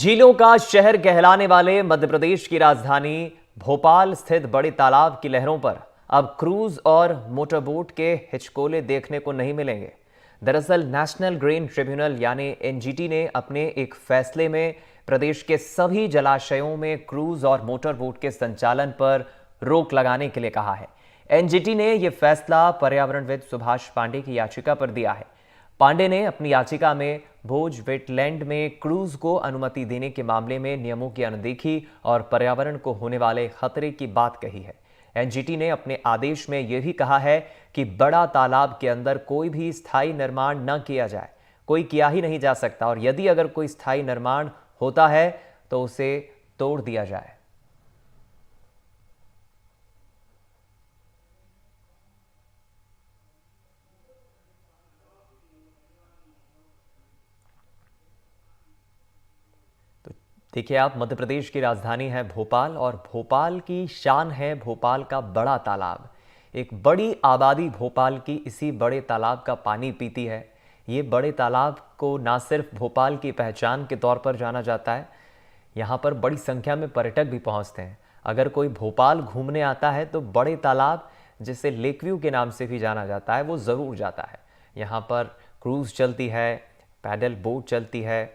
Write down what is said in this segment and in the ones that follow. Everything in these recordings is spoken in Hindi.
झीलों का शहर कहलाने वाले मध्य प्रदेश की राजधानी भोपाल स्थित बड़े तालाब की लहरों पर अब क्रूज और मोटरबोट के हिचकोले देखने को नहीं मिलेंगे। दरअसल नेशनल ग्रीन ट्रिब्यूनल यानी एनजीटी ने अपने एक फैसले में प्रदेश के सभी जलाशयों में क्रूज और मोटरबोट के संचालन पर रोक लगाने के लिए कहा है। एनजीटी ने यह फैसला पर्यावरणविद सुभाष पांडे की याचिका पर दिया है। पांडे ने अपनी याचिका में भोज वेटलैंड में क्रूज को अनुमति देने के मामले में नियमों की अनदेखी और पर्यावरण को होने वाले खतरे की बात कही है। एनजीटी ने अपने आदेश में यह भी कहा है कि बड़ा तालाब के अंदर कोई भी स्थायी निर्माण न किया जाए, कोई किया ही नहीं जा सकता, और यदि अगर कोई स्थायी निर्माण होता है तो उसे तोड़ दिया जाए। देखिए आप, मध्य प्रदेश की राजधानी है भोपाल और भोपाल की शान है भोपाल का बड़ा तालाब। एक बड़ी आबादी भोपाल की इसी बड़े तालाब का पानी पीती है। ये बड़े तालाब को ना सिर्फ भोपाल की पहचान के तौर पर जाना जाता है, यहाँ पर बड़ी संख्या में पर्यटक भी पहुँचते हैं। अगर कोई भोपाल घूमने आता है तो बड़े तालाब, जिसे लेक व्यू के नाम से भी जाना जाता है, वो ज़रूर जाता है। यहाँ पर क्रूज़ चलती है, पैडल बोट चलती है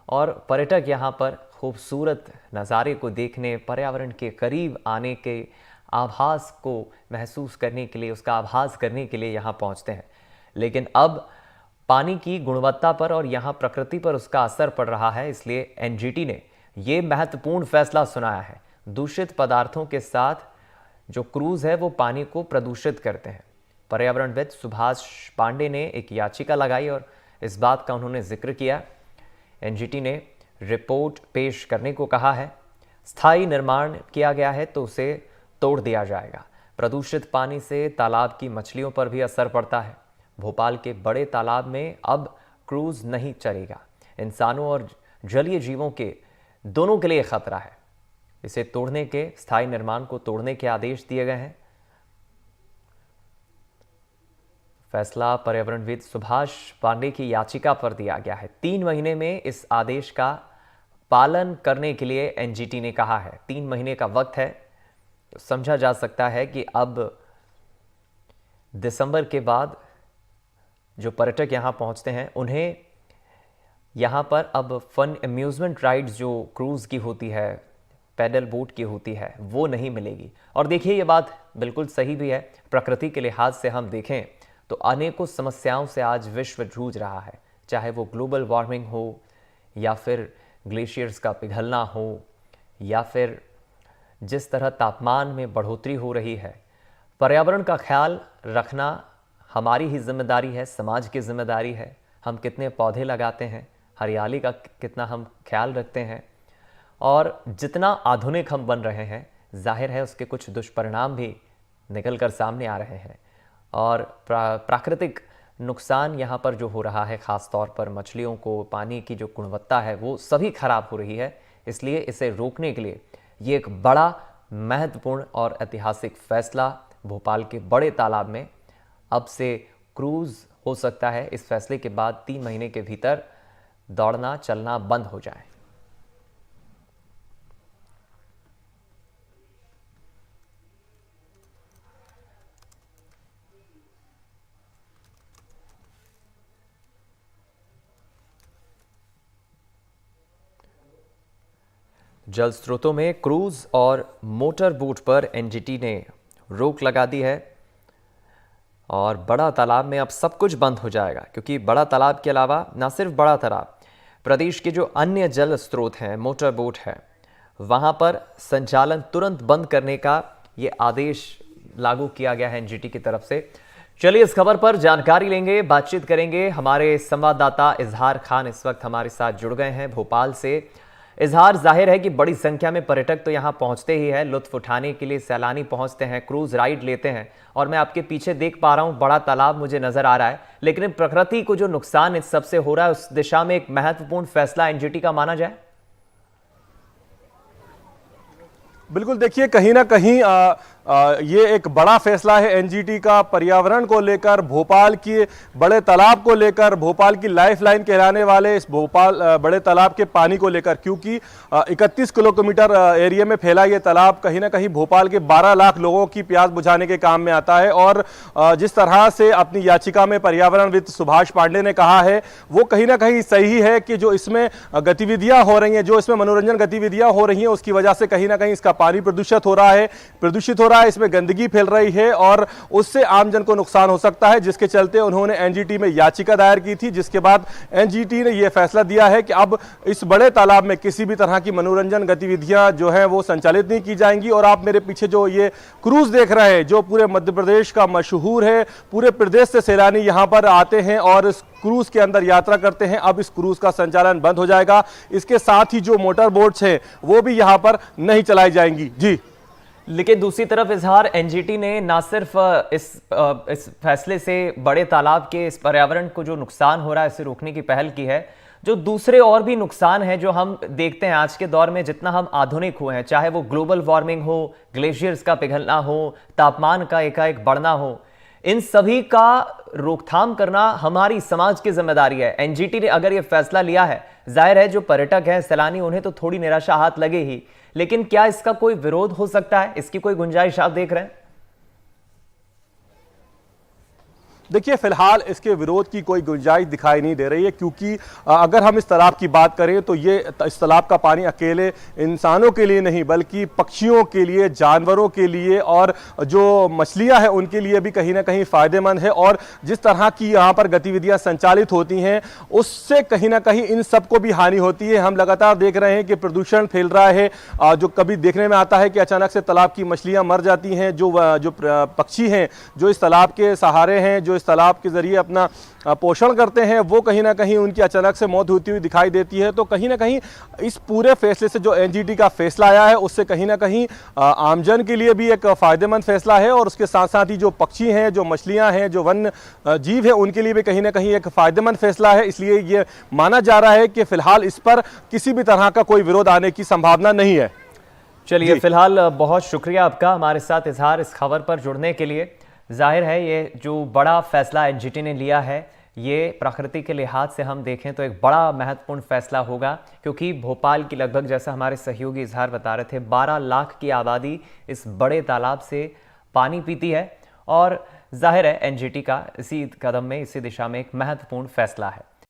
और पर्यटक यहाँ पर खूबसूरत नज़ारे को देखने, पर्यावरण के करीब आने के आभास को महसूस करने के लिए, उसका आभास करने के लिए यहाँ पहुँचते हैं। लेकिन अब पानी की गुणवत्ता पर और यहाँ प्रकृति पर उसका असर पड़ रहा है, इसलिए एनजीटी ने ये महत्वपूर्ण फैसला सुनाया है। दूषित पदार्थों के साथ जो क्रूज़ है वो पानी को प्रदूषित करते हैं। पर्यावरणविद सुभाष पांडे ने एक याचिका लगाई और इस बात का उन्होंने जिक्र किया। एनजीटी ने रिपोर्ट पेश करने को कहा है। स्थायी निर्माण किया गया है तो उसे तोड़ दिया जाएगा। प्रदूषित पानी से तालाब की मछलियों पर भी असर पड़ता है। भोपाल के बड़े तालाब में अब क्रूज नहीं चलेगा। इंसानों और जलीय जीवों के दोनों के लिए खतरा है। इसे तोड़ने के, स्थायी निर्माण को तोड़ने के आदेश दिए गए हैं। फैसला पर्यावरणविद सुभाष पांडे की याचिका पर दिया गया है। 3 महीने में इस आदेश का पालन करने के लिए एनजीटी ने कहा है। 3 महीने का वक्त है। तो समझा जा सकता है कि अब दिसंबर के बाद जो पर्यटक यहाँ पहुँचते हैं उन्हें यहाँ पर अब फन अम्यूज़मेंट राइड्स जो क्रूज़ की होती है, पैडल बोट की होती है, वो नहीं मिलेगी। और देखिए, ये बात बिल्कुल सही भी है। प्रकृति के लिहाज से हम देखें तो अनेकों समस्याओं से आज विश्व जूझ रहा है, चाहे वो ग्लोबल वार्मिंग हो या फिर ग्लेशियर्स का पिघलना हो या फिर जिस तरह तापमान में बढ़ोतरी हो रही है। पर्यावरण का ख्याल रखना हमारी ही जिम्मेदारी है, समाज की जिम्मेदारी है। हम कितने पौधे लगाते हैं, हरियाली का कितना हम ख्याल रखते हैं, और जितना आधुनिक हम बन रहे हैं, जाहिर है उसके कुछ दुष्परिणाम भी निकल कर सामने आ रहे हैं। और प्राकृतिक नुकसान यहाँ पर जो हो रहा है, ख़ास तौर पर मछलियों को, पानी की जो गुणवत्ता है वो सभी खराब हो रही है। इसलिए इसे रोकने के लिए ये एक बड़ा, महत्वपूर्ण और ऐतिहासिक फैसला भोपाल के बड़े तालाब में अब से क्रूज़ हो सकता है। इस फैसले के बाद 3 महीने के भीतर दौड़ना चलना बंद हो जाए। जल स्रोतों में क्रूज और मोटर बोट पर एनजीटी ने रोक लगा दी है और बड़ा तालाब में अब सब कुछ बंद हो जाएगा, क्योंकि बड़ा तालाब के अलावा ना सिर्फ बड़ा तालाब, प्रदेश के जो अन्य जल स्रोत हैं, मोटर बोट है, वहां पर संचालन तुरंत बंद करने का ये आदेश लागू किया गया है एनजीटी की तरफ से। चलिए इस खबर पर जानकारी लेंगे, बातचीत करेंगे। हमारे संवाददाता इजहार खान इस वक्त हमारे साथ जुड़ गए हैं भोपाल से। इजहार, जाहिर है कि बड़ी संख्या में पर्यटक तो यहाँ पहुँचते ही है, लुत्फ उठाने के लिए सैलानी पहुँचते हैं, क्रूज राइड लेते हैं, और मैं आपके पीछे देख पा रहा हूँ बड़ा तालाब मुझे नजर आ रहा है। लेकिन प्रकृति को जो नुकसान इस सबसे हो रहा है, उस दिशा में एक महत्वपूर्ण फैसला एनजीटी का माना जाए। बिल्कुल, देखिए कहीं ना कहीं ये एक बड़ा फैसला है एनजीटी का पर्यावरण को लेकर, भोपाल के बड़े तालाब को लेकर, भोपाल की लाइफलाइन कहलाने वाले इस भोपाल बड़े तालाब के पानी को लेकर, क्योंकि 31 किलोमीटर एरिया में फैला ये तालाब कहीं ना कहीं भोपाल के 12 लाख लोगों की प्यास बुझाने के काम में आता है। और जिस तरह से अपनी याचिका में पर्यावरणविद सुभाष पांडे ने कहा है वो कहीं ना कहीं सही है कि जो इसमें गतिविधियां हो रही हैं, जो इसमें मनोरंजन गतिविधियां हो रही हैं, उसकी वजह से कहीं ना कहीं इसका पानी प्रदूषित हो रहा है, इसमें गंदगी फैल रही है और उससे आमजन को नुकसान हो सकता है, जिसके चलते उन्होंने एनजीटी में याचिका दायर की थी, जिसके बाद एनजीटी ने यह फैसला दिया है कि अब इस बड़े तालाब में किसी भी तरह की मनोरंजन गतिविधियां जो है वो संचालित नहीं की जाएंगी। और आप मेरे पीछे जो ये क्रूज देख रहे हैं, जो पूरे मध्य प्रदेश का मशहूर है, पूरे प्रदेश से सैलानी यहां पर आते हैं और इस क्रूज के अंदर यात्रा करते हैं, अब इस क्रूज का संचालन बंद हो जाएगा। इसके साथ ही जो मोटर बोट्स हैं वो भी यहां पर नहीं चलाई जाएंगी। जी, लेकिन दूसरी तरफ इजहार एनजीटी ने ना सिर्फ इस फैसले से बड़े तालाब के इस पर्यावरण को जो नुकसान हो रहा है इसे रोकने की पहल की है, जो दूसरे और भी नुकसान हैं जो हम देखते हैं आज के दौर में, जितना हम आधुनिक हुए हैं, चाहे वो ग्लोबल वार्मिंग हो, ग्लेशियर्स का पिघलना हो, तापमान का एकाएक बढ़ना हो, इन सभी का रोकथाम करना हमारी समाज की जिम्मेदारी है। एनजीटी ने अगर यह फैसला लिया है, जाहिर है जो पर्यटक हैं, सैलानी, उन्हें तो थोड़ी निराशा हाथ लगे ही, लेकिन क्या इसका कोई विरोध हो सकता है? इसकी कोई गुंजाइश आप देख रहे हैं? देखिए, फिलहाल इसके विरोध की कोई गुंजाइश दिखाई नहीं दे रही है, क्योंकि अगर हम इस तालाब की बात करें तो ये इस तालाब का पानी अकेले इंसानों के लिए नहीं बल्कि पक्षियों के लिए, जानवरों के लिए और जो मछलियां हैं उनके लिए भी कहीं ना कहीं फायदेमंद है। और जिस तरह की यहाँ पर गतिविधियां संचालित होती हैं उससे कहीं ना कहीं इन सबको भी हानि होती है। हम लगातार देख रहे हैं कि प्रदूषण फैल रहा है, जो कभी देखने में आता है कि अचानक से तालाब की मछलियां मर जाती हैं, जो पक्षी हैं जो इस तालाब के सहारे हैं, जो इस तालाब के जरिए अपना पोषण करते हैं, वो कहीं ना कहीं उनकी अचानक से मौत होती हुई दिखाई देती है। तो कहीं ना कहीं इस पूरे फैसले से जो एनजीटी का फैसला आया है उससे कहीं ना कहीं आमजन के लिए भी एक फायदेमंद फैसला है और उसके साथ साथ ही जो पक्षी हैं, जो मछलियां हैं, जो वन्य जीव हैं, उनके लिए भी कहीं ना कहीं एक फायदेमंद फैसला है। इसलिए ये माना जा रहा है कि फिलहाल इस पर किसी भी तरह का कोई विरोध आने की संभावना नहीं है। चलिए, फिलहाल बहुत शुक्रिया आपका हमारे साथ इजहार इस खबर पर जुड़ने के लिए। जाहिर है ये जो बड़ा फैसला एनजीटी ने लिया है ये प्रकृति के लिहाज से हम देखें तो एक बड़ा महत्वपूर्ण फैसला होगा, क्योंकि भोपाल की लगभग, जैसा हमारे सहयोगी इजहार बता रहे थे, 12 लाख की आबादी इस बड़े तालाब से पानी पीती है और जाहिर है एनजीटी का इसी कदम में, इसी दिशा में एक महत्वपूर्ण फैसला है।